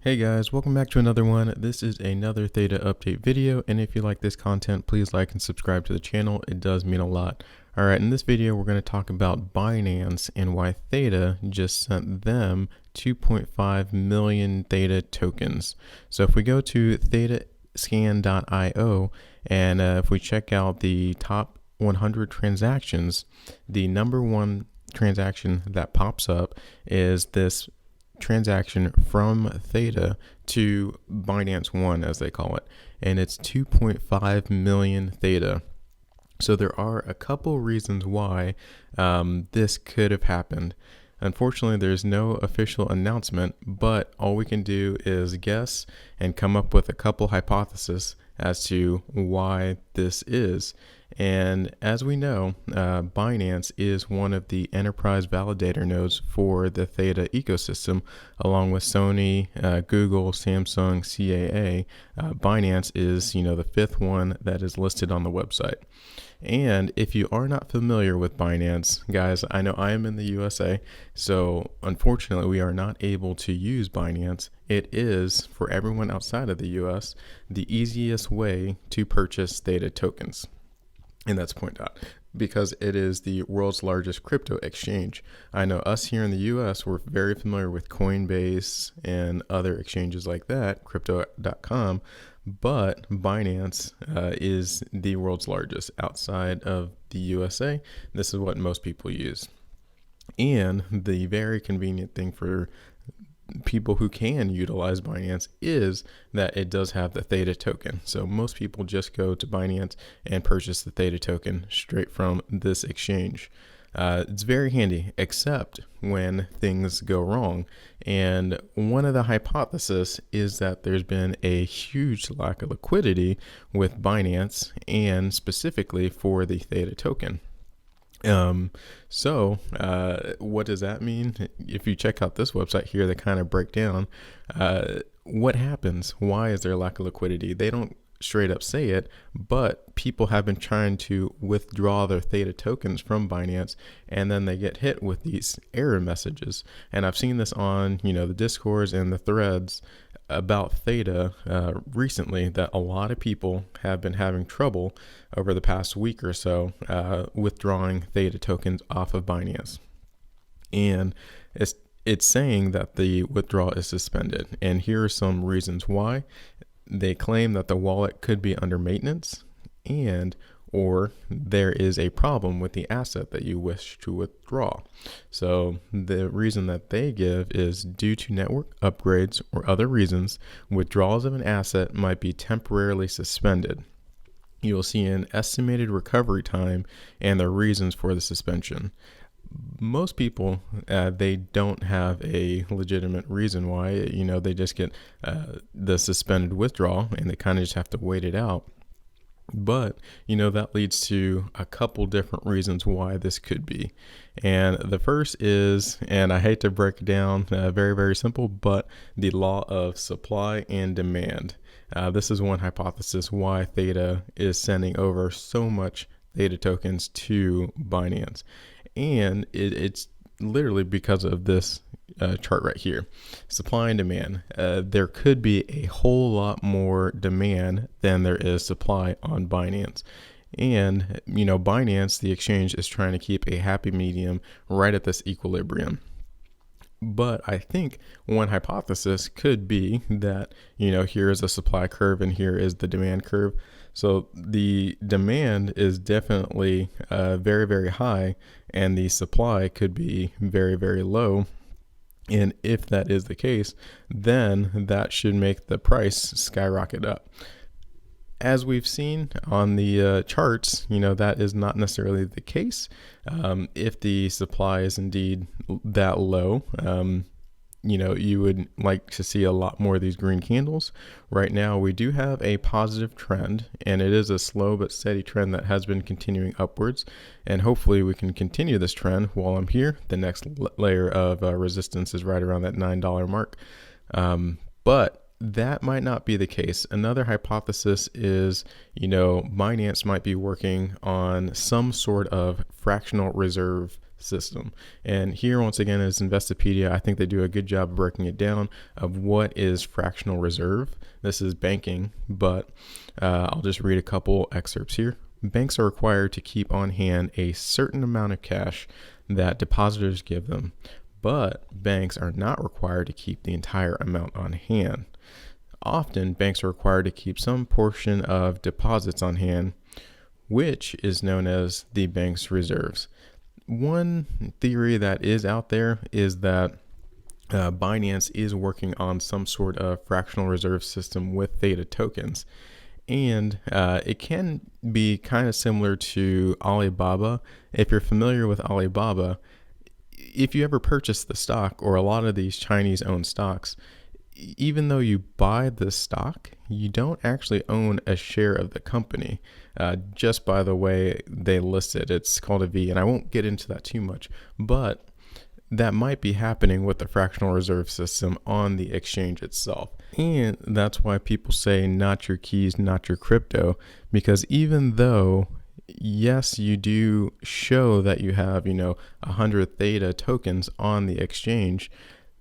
Hey guys, welcome back to another one. This is another Theta update video, and if you like this content, please like and subscribe to the channel. It does mean a lot. Alright, in this video we're going to talk about Binance and why Theta just sent them 2.5 million Theta tokens. So if we go to thetascan.io and if we check out the top 100 transactions, the number one transaction that pops up is this transaction from Theta to Binance One, as they call it, and it's 2.5 million Theta. So there are a couple reasons why this could have happened. Unfortunately, there's no official announcement, but all we can do is guess and come up with a couple hypotheses as to why this is. And as we know, Binance is one of the enterprise validator nodes for the Theta ecosystem, along with Sony, Google, Samsung, CAA. Binance is, the fifth one that is listed on the website. And if you are not familiar with Binance, guys, I know I am in the USA, so unfortunately we are not able to use Binance. It is, for everyone outside of the US, the easiest way to purchase Theta tokens. And that's pointed out because it is the world's largest crypto exchange. I know us here in the US, we're very familiar with Coinbase and other exchanges like that, crypto.com, but Binance is the world's largest outside of the USA. This is what most people use. And the very convenient thing for people who can utilize Binance is that it does have the Theta token. So most people just go to Binance and purchase the Theta token straight from this exchange. It's very handy, except when things go wrong. And one of the hypotheses is that there's been a huge lack of liquidity with Binance, and specifically for the Theta token. What does that mean? If you check out this website here, they kind of break down what happens. Why is there a lack of liquidity? They don't straight up say it, but people have been trying to withdraw their Theta tokens from Binance, and then they get hit with these error messages. And I've seen this on, the Discords and the threads about Theta recently, that a lot of people have been having trouble over the past week or so withdrawing Theta tokens off of Binance. And it's saying that the withdrawal is suspended. And here are some reasons why. They claim that the wallet could be under maintenance, or there is a problem with the asset that you wish to withdraw. So the reason that they give is due to network upgrades or other reasons, withdrawals of an asset might be temporarily suspended. You'll see an estimated recovery time and the reasons for the suspension. Most people, they don't have a legitimate reason why. They just get the suspended withdrawal and they kind of just have to wait it out. But, that leads to a couple different reasons why this could be. And the first is, and I hate to break it down, very, very simple, but the law of supply and demand. This is one hypothesis why Theta is sending over so much Theta tokens to Binance. And it's literally because of this chart right here, supply and demand. There could be a whole lot more demand than there is supply on Binance. And, Binance, the exchange, is trying to keep a happy medium right at this equilibrium. But I think one hypothesis could be that, here is the supply curve and here is the demand curve. So the demand is definitely very, very high, and the supply could be very, very low. And if that is the case, then that should make the price skyrocket up. As we've seen on the charts, that is not necessarily the case. If the supply is indeed that low, you would like to see a lot more of these green candles. Right now, we do have a positive trend, and it is a slow but steady trend that has been continuing upwards. And hopefully we can continue this trend while I'm here. The next layer of resistance is right around that $9 mark. But that might not be the case. Another hypothesis is, Binance might be working on some sort of fractional reserve system. And here, once again, is Investopedia. I think they do a good job of breaking it down of what is fractional reserve. This is banking, but I'll just read a couple excerpts here. Banks are required to keep on hand a certain amount of cash that depositors give them, but banks are not required to keep the entire amount on hand. Often, banks are required to keep some portion of deposits on hand, which is known as the bank's reserves. One theory that is out there is that Binance is working on some sort of fractional reserve system with Theta tokens. And it can be kind of similar to Alibaba. If you're familiar with Alibaba, if you ever purchase the stock or a lot of these Chinese-owned stocks, even though you buy the stock, you don't actually own a share of the company just by the way they list it. It's called a V, and I won't get into that too much, but that might be happening with the fractional reserve system on the exchange itself. And that's why people say not your keys, not your crypto, because even though, yes, you do show that you have, 100 Theta tokens on the exchange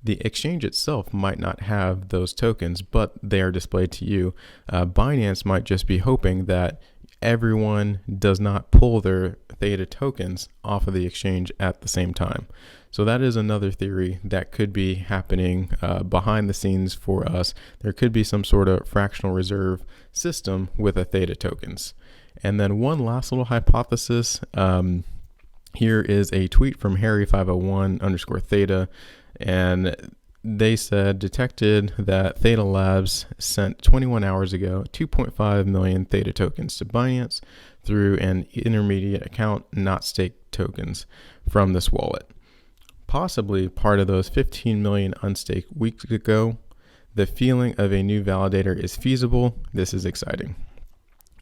itself might not have those tokens, but they are displayed to you. Binance might just be hoping that everyone does not pull their Theta tokens off of the exchange at the same time. So that is another theory that could be happening behind the scenes for us. There could be some sort of fractional reserve system with a Theta tokens. And then one last little hypothesis. Here is a tweet from Harry501_Theta. And they said, detected that Theta Labs sent 21 hours ago 2.5 million Theta tokens to Binance through an intermediate account, not staked tokens from this wallet. Possibly part of those 15 million unstaked weeks ago. The feeling of a new validator is feasible. This is exciting.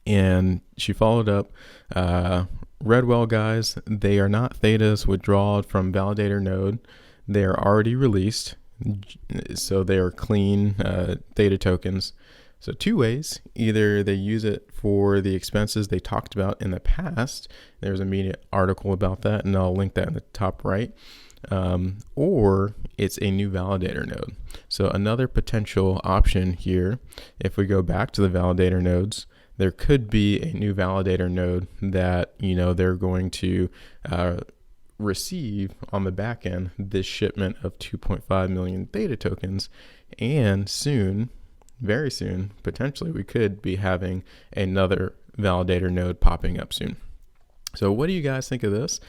And she followed up, read well, guys. They are not Thetas withdrawn from validator node. They are already released, so they are clean Theta tokens. So two ways: either they use it for the expenses they talked about in the past. There's a media article about that, and I'll link that in the top right. Or it's a new validator node. So another potential option here, if we go back to the validator nodes, there could be a new validator node that, they're going to receive on the back end this shipment of 2.5 million Theta tokens, and soon, very soon, potentially we could be having another validator node popping up soon. So what do you guys think of this?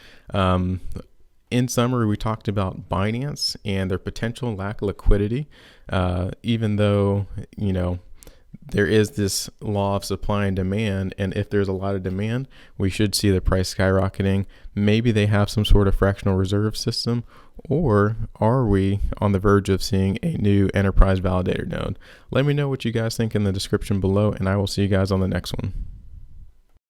In summary, we talked about Binance and their potential lack of liquidity, even though, there is this law of supply and demand, and if there's a lot of demand, we should see the price skyrocketing. Maybe they have some sort of fractional reserve system, or are we on the verge of seeing a new enterprise validator node? Let me know what you guys think in the description below, and I will see you guys on the next one.